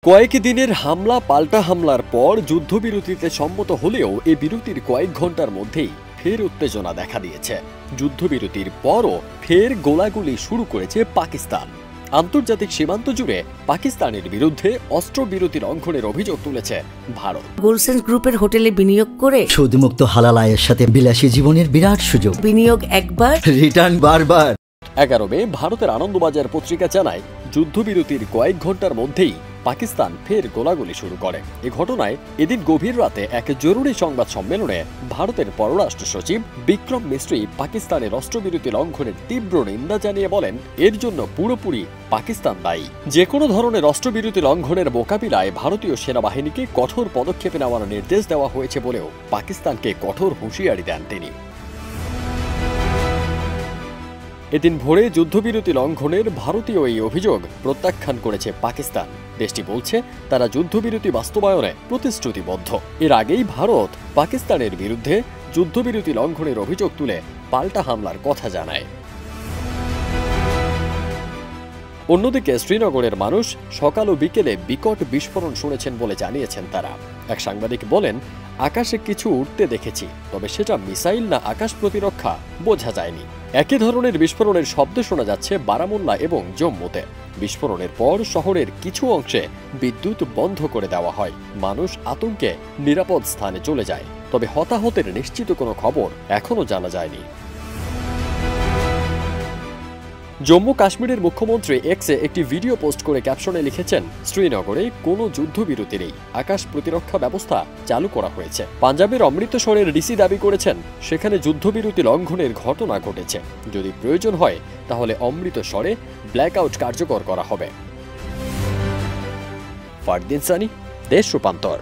কয়েক দিনের হামলা পাল্টা হামলার পর যুদ্ধবিরতিতে সম্মত হলেও এ বিরতির কয়েক ঘন্টার মধ্যেই ফের উত্তেজনা দেখা দিয়েছে। যুদ্ধবিরতির পরও ফের গোলাগুলি শুরু করেছে পাকিস্তান। আন্তর্জাতিক সীমান্ত জুড়ে পাকিস্তানের বিরুদ্ধে অস্ত্রবিরতি লঙ্ঘনের অভিযোগ তুলেছে ভারত। গোলসেন্স গ্রুপের হোটেলে বিনিয়োগ করে সুদমুক্ত হালাল আয়ের সাথে বিলাসী জীবনের বিরাট সুযোগ। বিনিয়োগ একবার, রিটার্ন বারবার। 11 মে ভারতের আনন্দবাজার পত্রিকা জানায়, যুদ্ধবিরতির কয়েক ঘন্টার মধ্যেই পাকিস্তান ফের গোলাগুলি শুরু করে। এ ঘটনায় এদিন গভীর রাতে এক জরুরি সংবাদ সম্মেলনে ভারতের পররাষ্ট্র সচিব বিক্রম মিস্ত্রি পাকিস্তানের অস্ত্রবিরতি লঙ্ঘনের তীব্র নিন্দা জানিয়ে বলেন, এর জন্য পুরোপুরি পাকিস্তান দায়ী। যে কোনো ধরনের অস্ত্রবিরতি লঙ্ঘনের মোকাবিলায় ভারতীয় সেনাবাহিনীকে কঠোর পদক্ষেপ নেওয়ার নির্দেশ দেওয়া হয়েছে বলেও পাকিস্তানকে কঠোর হুঁশিয়ারি দেন তিনি। এদিন ভোরে যুদ্ধবিরতি লঙ্ঘনের ভারতীয় এই অভিযোগ প্রত্যাখ্যান করেছে পাকিস্তান। দেশটি বলছে তারা যুদ্ধবিরতি বাস্তবায়নে প্রতিশ্রুতিবদ্ধ। এর আগেই ভারত পাকিস্তানের বিরুদ্ধে যুদ্ধবিরতি লঙ্ঘনের অভিযোগ তুলে পাল্টা হামলার কথা জানায়। অন্যদিকে শ্রীনগরের মানুষ সকাল ও বিকেলে বিকট বিস্ফোরণ শুনেছেন বলে জানিয়েছেন তারা। এক সাংবাদিক বলেন, আকাশে কিছু উঠতে দেখেছি, তবে সেটা মিসাইল না আকাশ প্রতিরক্ষা বোঝা যায়নি। একই ধরনের বিস্ফোরণের শব্দ শোনা যাচ্ছে বারামুল্লা এবং জম্মুতে। বিস্ফোরণের পর শহরের কিছু অংশে বিদ্যুৎ বন্ধ করে দেওয়া হয়। মানুষ আতঙ্কে নিরাপদ স্থানে চলে যায়, তবে হতাহতের নিশ্চিত কোনো খবর এখনো জানা যায়নি। জম্মু কাশ্মীরের মুখ্যমন্ত্রী এক্সে একটি ভিডিও পোস্ট করে ক্যাপশনে লিখেছেন, শ্রীনগরে কোনো যুদ্ধবিরতি নেই, আকাশ প্রতিরক্ষা ব্যবস্থা চালু করা হয়েছে। পাঞ্জাবের অমৃতসরের ডিসি দাবি করেছেন, সেখানে যুদ্ধবিরতি লঙ্ঘনের ঘটনা ঘটেছে। যদি প্রয়োজন হয় তাহলে অমৃতসরে ব্ল্যাকআউট কার্যকর করা হবে। ফারদিন সানি, দেশ রূপান্তর।